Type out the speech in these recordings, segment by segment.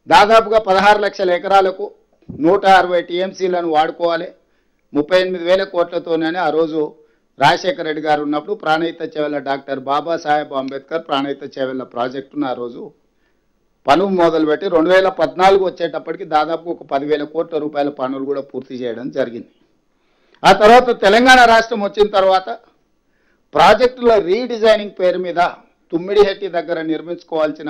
దాదాపుగా 16 లక్షల ఎకరాలకు 160 టీఎంసీలను వాడుకోవాలి 38,000 కోట్లతోనే ఆ రోజు రాజశేఖర రెడ్డి గారు ఉన్నప్పుడు ప్రాణహిత చేవెళ్ల డాక్టర్ బాబాసాహెబ్ అంబేద్కర్ ప్రాణహిత చేవెళ్ల ప్రాజెక్టును ఆ రోజు పనులు మొదలుపెట్టి 2014 వచ్చేటప్పటికి దాదాపు ఒక 10,000 కోట్ల రూపాయల పనులు కూడా పూర్తి చేయడం జరిగింది. ఆ తర్వాత తెలంగాణ రాష్ట్రం వచ్చిన తర్వాత ప్రాజెక్టుల రీడిజైనింగ్ పేరు మీద తుమ్మిడిహెట్టి దగ్గర నిర్మించుకోవాల్సిన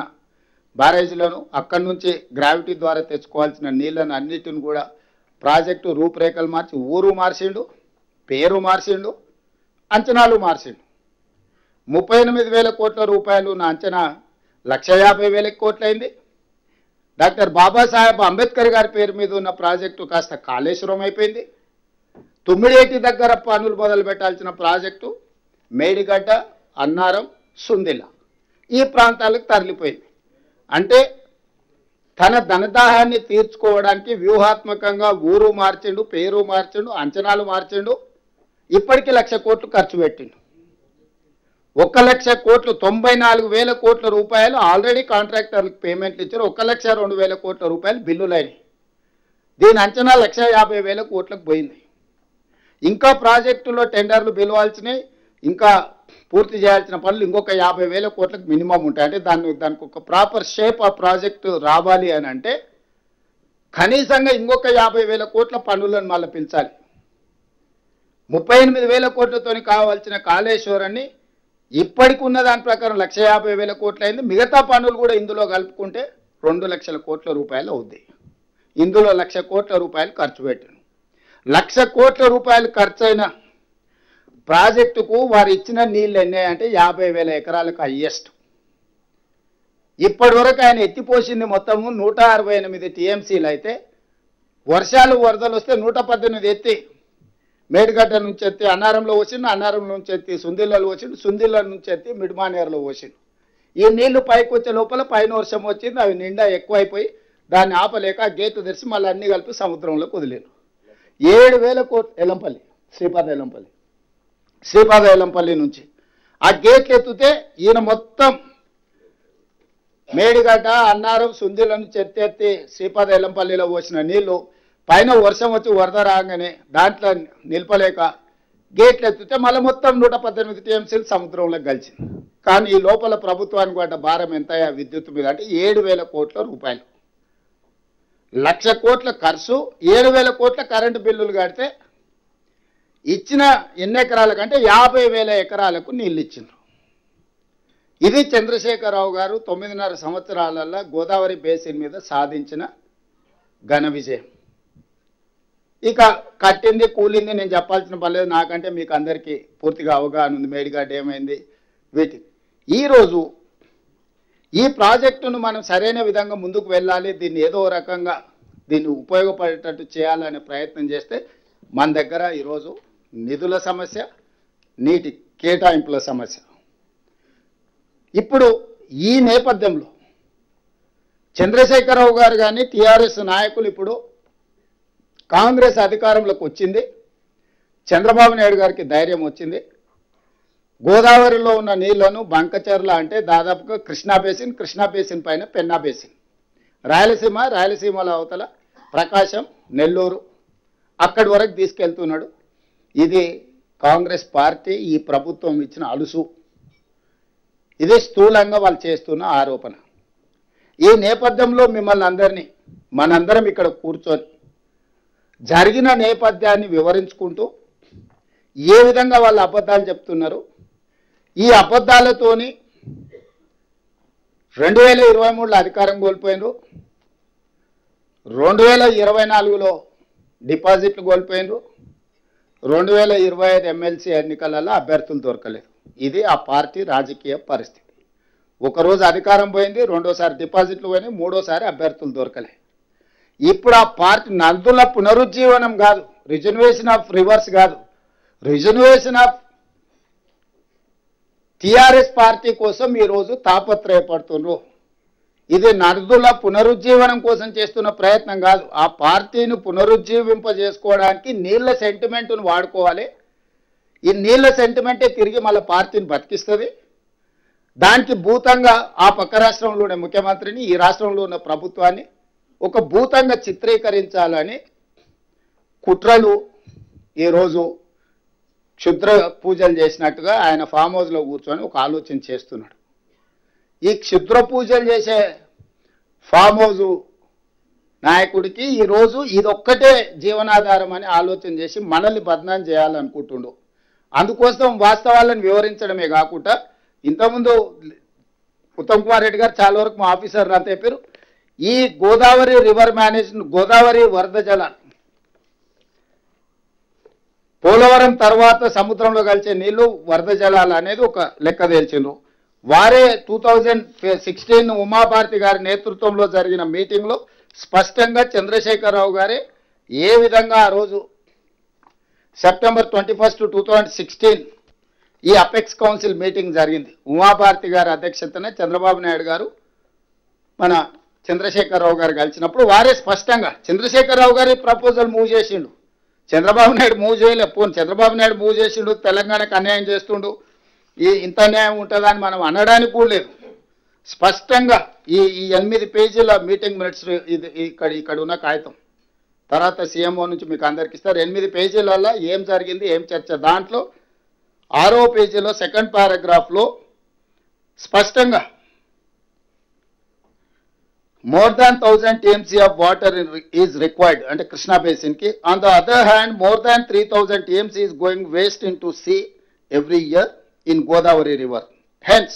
బ్యారేజీలను అక్కడి నుంచి గ్రావిటీ ద్వారా తెచ్చుకోవాల్సిన నీళ్లను అన్నిటిని కూడా ప్రాజెక్టు రూపురేఖలు మార్చి ఊరు మార్చిండు, పేరు మార్చిండు, అంచనాలు మార్చిండు. 38,000 కోట్ల రూపాయలు నా అంచనా 1,50,000 కోట్లయింది. డాక్టర్ బాబాసాహెబ్ అంబేద్కర్ గారి పేరు మీద ఉన్న ప్రాజెక్టు కాస్త కాళేశ్వరం అయిపోయింది. తుమ్మిడిహెట్టి దగ్గర పనులు మొదలు పెట్టాల్సిన ప్రాజెక్టు మేడిగడ్డ, అన్నారం, సుందిల్ల ఈ ప్రాంతాలకు తరలిపోయింది. అంటే తన ధనదాహాన్ని తీర్చుకోవడానికి వ్యూహాత్మకంగా ఊరు మార్చిండు, పేరు మార్చిండు, అంచనాలు మార్చిండు. ఇప్పటికీ 1,00,000 కోట్లు ఖర్చు పెట్టిండు. 1,00,000 కోట్లు 94,000 కోట్ల రూపాయలు ఆల్రెడీ కాంట్రాక్టర్లకు పేమెంట్లు ఇచ్చారు. 1,02,000 కోట్ల రూపాయలు బిల్లులైనవి. దీని అంచనా 1,50,000 కోట్లకు పోయింది. ఇంకా ప్రాజెక్టులో టెండర్లు పిలవాల్సినవి, ఇంకా పూర్తి చేయాల్సిన పనులు ఇంకొక 50,000 కోట్లకు మినిమం ఉంటాయి. అంటే దానికి ఒక ప్రాపర్ షేప్ ఆ ప్రాజెక్టు రావాలి అని అంటే కనీసంగా ఇంకొక 50,000 కోట్ల పనులను మళ్ళీ పిలిచాలి. 38,000 కోట్లతో కావాల్సిన కాళేశ్వరాన్ని ఇప్పటికి ఉన్న దాని ప్రకారం 1,50,000 కోట్లు అయింది. మిగతా పనులు కూడా ఇందులో కలుపుకుంటే 2,00,000 కోట్ల రూపాయలు అవుద్ది. ఇందులో 1,00,000 కోట్ల రూపాయలు ఖర్చు పెట్టాను. 1,00,000 కోట్ల రూపాయలు ఖర్చు అయిన ప్రాజెక్టుకు వారు ఇచ్చిన నీళ్ళు ఎన్ని అంటే 50,000 ఎకరాలకు హయ్యెస్ట్. ఇప్పటి వరకు ఆయన ఎత్తిపోసింది మొత్తము 168 టీఎంసీలు అయితే వర్షాలు వరదలు వస్తే 118 ఎత్తి మేడిగడ్డ నుంచి ఎత్తి అన్నారంలో వచ్చిండు, అన్నారం నుంచి ఎత్తి సుందిల్లలో వచ్చిండు, సుందిల్ల నుంచి ఎత్తి మిడ్మానేరులో వచ్చిండు. ఈ నీళ్లు పైకి వచ్చే లోపల పైన వర్షం వచ్చింది, అవి నిండా ఎక్కువైపోయి దాన్ని ఆపలేక గేట్లు తెరిచి మళ్ళీ అన్ని కలిపి సముద్రంలోకి వదిలేను. 7,000 కోట్లు ఎల్లంపల్లి శ్రీపాద ఎల్లంపల్లి నుంచి ఆ గేట్లు ఎత్తితే ఈయన మొత్తం మేడిగడ్డ, అన్నారం, సుందిల్ల నుంచి ఎత్తి శ్రీపాద ఎల్లంపల్లిలో పోసిన నీళ్లు పైన వర్షం వచ్చి వరద రాగానే దాంట్లో నిలపలేక గేట్లు ఎత్తితే మళ్ళీ మొత్తం 118 టీఎంసీలు సముద్రంలోకి కలిసింది. కానీ ఈ లోపల ప్రభుత్వానికి పడ్డ భారం ఎంత విద్యుత్ మీద అంటే 7,000 కోట్ల రూపాయలు. 1,00,000 కోట్ల ఖర్చు, 7,000 కోట్ల కరెంటు బిల్లులు కడితే ఇచ్చిన ఎన్ని ఎకరాలకంటే 50,000 ఎకరాలకు నీళ్ళు ఇచ్చిండ్రు. ఇది చంద్రశేఖరరావు గారు 9.5 సంవత్సరాలలో గోదావరి బేసిన్ మీద సాధించిన ఘన విజయం. ఇక కట్టింది కూలింది నేను చెప్పాల్సిన పర్లేదు, నాకంటే మీకు అందరికీ పూర్తిగా అవగాహన ఉంది మేడిగడ్డ ఏమైంది వీటి. ఈరోజు ఈ ప్రాజెక్టును మనం సరైన విధంగా ముందుకు వెళ్ళాలి, దీన్ని ఏదో రకంగా దీన్ని ఉపయోగపడేటట్టు చేయాలనే ప్రయత్నం చేస్తే మన దగ్గర ఈరోజు నిధుల సమస్య, నీటి కేటాయింపుల సమస్య. ఇప్పుడు ఈ నేపథ్యంలో చంద్రశేఖరరావు గారు కానీ టీఆర్ఎస్ నాయకులు ఇప్పుడు కాంగ్రెస్ అధికారంలోకి వచ్చింది, చంద్రబాబు నాయుడు గారికి ధైర్యం వచ్చింది. గోదావరిలో ఉన్న నీళ్లను బంకచర్ల అంటే దాదాపుగా కృష్ణా బేసిన్ పైన పెన్నా బేసిన్, రాయలసీమల అవతల ప్రకాశం, నెల్లూరు అక్కడి వరకు తీసుకెళ్తున్నాడు. ఇది కాంగ్రెస్ పార్టీ ఈ ప్రభుత్వం ఇచ్చిన అలుసు. ఇది స్థూలంగా వాళ్ళు చేస్తున్న ఆరోపణ. ఈ నేపథ్యంలో మిమ్మల్ని అందరినీ మనందరం ఇక్కడ కూర్చొని జరిగిన నేపథ్యాన్ని వివరించుకుంటూ ఏ విధంగా వాళ్ళు అబద్ధాలు చెప్తున్నారు, ఈ అబద్ధాలతోని 2023లో అధికారం కోల్పోయినారు, 2024లో డిపాజిట్లు కోల్పోయినారు, 2025 ఎమ్మెల్సీ ఎన్నికలలో అభ్యర్థులు దొరకలేదు. ఇది ఆ పార్టీ రాజకీయ పరిస్థితి. ఒకరోజు అధికారం పోయింది, రెండోసారి డిపాజిట్లు పోయినాయి, మూడోసారి అభ్యర్థులు దొరకలే. ఇప్పుడు ఆ పార్టీ నందుల పునరుజ్జీవనం కాదు, రిజర్వేషన్ ఆఫ్ రివర్స్ కాదు, రిజర్వేషన్ ఆఫ్ టీఆర్ఎస్ పార్టీ కోసం ఈరోజు తాపత్రయపడుతున్నారు. ఇది నర్దుల పునరుజ్జీవనం కోసం చేస్తున్న ప్రయత్నం కాదు. ఆ పార్టీని పునరుజ్జీవింపజేసుకోవడానికి నీళ్ల సెంటిమెంట్ను వాడుకోవాలి. ఈ నీళ్ల సెంటిమెంటే తిరిగి మళ్ళీ పార్టీని బతికిస్తుంది. దానికి భూతంగా ఆ పక్క రాష్ట్రంలో ఉన్న ముఖ్యమంత్రిని, ఈ రాష్ట్రంలో ఉన్న ప్రభుత్వాన్ని ఒక భూతంగా చిత్రీకరించాలని కుట్రలు ఈరోజు క్షుద్ర పూజలు చేసినట్టుగా ఆయన ఫామ్ హౌస్లో కూర్చొని ఒక ఆలోచన చేస్తున్నాడు. ఈ క్షుద్ర పూజలు చేసే ఫామ్ హౌస్ నాయకుడికి ఈరోజు ఇదొక్కటే జీవనాధారం అని ఆలోచన చేసి మనల్ని బదనాం చేయాలనుకుంటుండు. అందుకోసం వాస్తవాలను వివరించడమే కాకుండా ఇంతకుముందు ఉత్తమ్ కుమార్ రెడ్డి గారు చాలా వరకు మా ఆఫీసర్లు అంతా చెప్పారు. ఈ గోదావరి రివర్ మేనేజ్మెంట్, గోదావరి వరద జలాలు పోలవరం తర్వాత సముద్రంలో కలిసే నీళ్లు వరద జలాలు అనేది ఒక లెక్క తేల్చిండ్రు. వారే 2016 ఉమాభారతి గారి నేతృత్వంలో జరిగిన మీటింగ్లో స్పష్టంగా చంద్రశేఖరరావు గారే ఏ విధంగా ఆ రోజు సెప్టెంబర్ 21, 2016 ఈ అపెక్స్ కౌన్సిల్ మీటింగ్ జరిగింది. ఉమాభారతి గారి అధ్యక్షతనే చంద్రబాబు నాయుడు గారు మన చంద్రశేఖరరావు గారు కలిసినప్పుడు వారే స్పష్టంగా చంద్రశేఖరరావు గారి ప్రపోజల్ మూవ్ చేసిండు, చంద్రబాబు నాయుడు మూవ్ చేయలేకపోను. చంద్రబాబు నాయుడు మూవ్ చేసిండు, తెలంగాణకు అన్యాయం చేస్తుండు, ఇంత అన్యాయం ఉంటుందని మనం అనడానికి కూడా లేదు. స్పష్టంగా ఈ 8 పేజీల మీటింగ్ మినిట్స్ ఇది ఇక్కడ ఉన్న కాగితం తర్వాత సీఎంఓ నుంచి మీకు అందరికి ఇస్తారు. 8 పేజీలలో ఏం జరిగింది, ఏం చర్చ. దాంట్లో 6వ పేజీలో సెకండ్ పారాగ్రాఫ్లో స్పష్టంగా more than 1000 TMC of water is required అంటే కృష్ణా బేసిన్ కి. On the other hand, more than 3000 TMC is going waste into sea every year in Godavari river. Hence,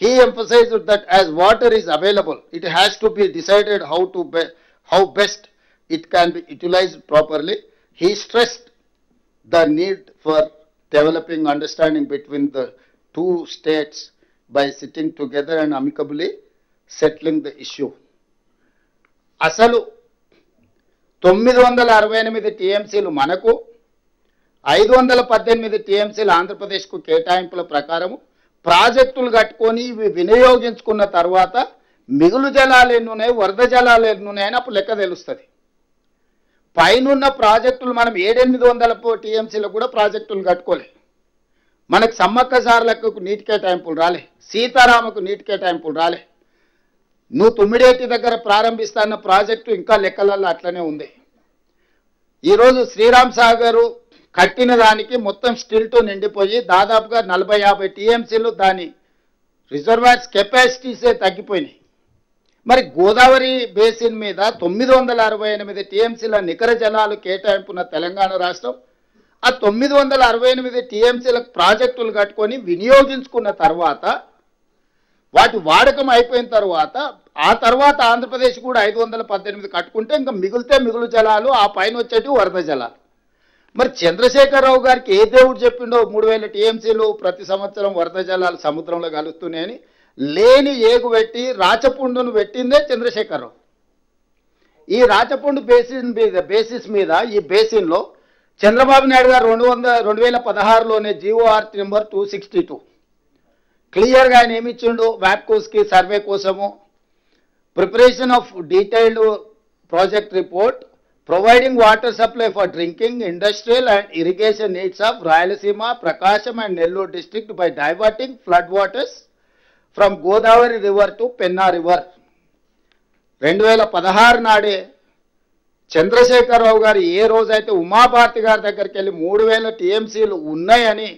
he emphasized that as water is available, it has to be decided how best it can be utilized properly. He stressed the need for developing understanding between the two states by sitting together and amicably settling the issue. అసలు 968 టీఎంసీలు మనకు, 518 టీఎంసీలు ఆంధ్రప్రదేశ్కు కేటాయింపుల ప్రకారము ప్రాజెక్టులు కట్టుకొని ఇవి వినియోగించుకున్న తర్వాత మిగులు జలాలు ఎన్నున్నాయి, వరద జలాలు ఎన్నున్నాయని అప్పుడు లెక్క తెలుస్తుంది. పైనున్న ప్రాజెక్టులు మనం 700-800 టీఎంసీలకు కూడా ప్రాజెక్టులు కట్టుకోలే. మనకు సమ్మక్క సారలకు నీటి కేటాయింపులు రాలే, సీతారామకు నీటి కేటాయింపులు రాలే. నువ్వు తుమ్మిడేటి దగ్గర ప్రారంభిస్తున్న ప్రాజెక్టు ఇంకా లెక్కలలో అట్లనే ఉంది. ఈరోజు శ్రీరామ్ సాగరు కట్టిన దానికి మొత్తం స్టిల్తో నిండిపోయి దాదాపుగా 40-50 టీఎంసీలు దాని రిజర్వాయర్స్ కెపాసిటీసే తగ్గిపోయినాయి. మరి గోదావరి బేసిన్ మీద 968 టీఎంసీల నికర జలాలు కేటాయింపున్న తెలంగాణ రాష్ట్రం ఆ 968 టీఎంసీలకు ప్రాజెక్టులు కట్టుకొని వినియోగించుకున్న తర్వాత వాటి వాడకం అయిపోయిన తర్వాత ఆ తర్వాత ఆంధ్రప్రదేశ్ కూడా 518 కట్టుకుంటే ఇంకా మిగులు జలాలు ఆ పైన వచ్చేటి వరద జలాలు. మరి చంద్రశేఖరరావు గారికి ఏ దేవుడు చెప్పిండో 3000 టీఎంసీలు ప్రతి సంవత్సరం వరద జలాలు సముద్రంలో కలుస్తున్నాయని లేని ఏగు పెట్టి రాచపుండును పెట్టిందే చంద్రశేఖరరావు. ఈ రాచపుండు బేసిస్ మీద ఈ బేసిన్లో చంద్రబాబు నాయుడు గారు 2016లోనే GOR నెంబర్ 262 క్లియర్గా ఆయన ఏమి ఇచ్చిండు, వ్యాప్కోస్కి సర్వే కోసము preparation of detailed project report providing water supply for drinking, industrial and irrigation needs of Rayalaseema, Prakasam and Nellore district by diverting flood waters from Godavari river to Penna river. 2016 నాడే చంద్రశేఖరరావు గారు ఏ రోజైతే ఉమాభారతి గారి దగ్గరికి వెళ్ళి 3000 టీఎంసీలు ఉన్నాయని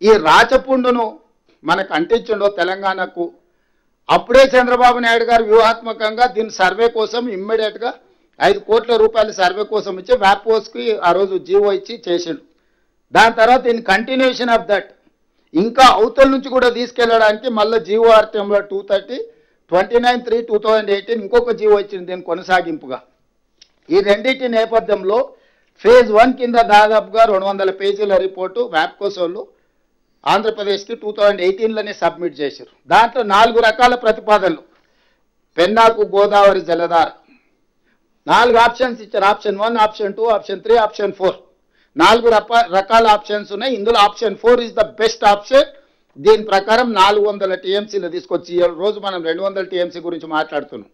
ఈ రాచపుండును మనకు అంటించిండో తెలంగాణకు, అప్పుడే చంద్రబాబు నాయుడు గారు వ్యూహాత్మకంగా దీని సర్వే కోసం ఇమ్మీడియట్గా 5 కోట్ల రూపాయల సర్వే కోసం ఇచ్చి వ్యాప్కోస్కి ఆ రోజు జీవో ఇచ్చి చేసిండు. దాని తర్వాత ఇన్ కంటిన్యూషన్ ఆఫ్ దట్ ఇంకా అవతల నుంచి కూడా తీసుకెళ్ళడానికి మళ్ళీ GOR నెంబర్ 230 29/3/2018 ఇంకొక జీవో ఇచ్చింది దీని కొనసాగింపుగా. ఈ రెండింటి నేపథ్యంలో ఫేజ్ 1 కింద దాదాపుగా 200 పేజీల రిపోర్టు వ్యాప్కోస్ వాళ్ళు ఆంధ్రప్రదేశ్కి 2018లోనే సబ్మిట్ చేశారు. దాంట్లో 4 రకాల ప్రతిపాదనలు. పెన్నాకు గోదావరి జలధార 4 ఆప్షన్స్ ఇచ్చారు. ఆప్షన్ 1, ఆప్షన్ 2, ఆప్షన్ 3, ఆప్షన్ 4 4 రకాల ఆప్షన్స్ ఉన్నాయి. ఇందులో option 4 is the best option. దీని ప్రకారం 400 టీఎంసీలు తీసుకొచ్చి ఈ రోజు మనం 200 టీఎంసీ గురించి మాట్లాడుతున్నాం.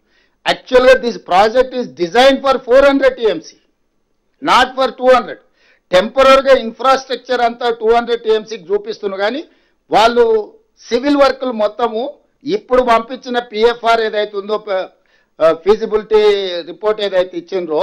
యాక్చువల్గా this project is design for 400 TMC, not for 200. టెంపరీగా ఇన్ఫ్రాస్ట్రక్చర్ అంతా 200 టీఎంసీకి చూపిస్తున్నారు, కానీ వాళ్ళు సివిల్ వర్కులు మొత్తము ఇప్పుడు పంపించిన PFR ఏదైతే ఉందో ఫీజిబిలిటీ రిపోర్ట్ ఏదైతే ఇచ్చిండ్రో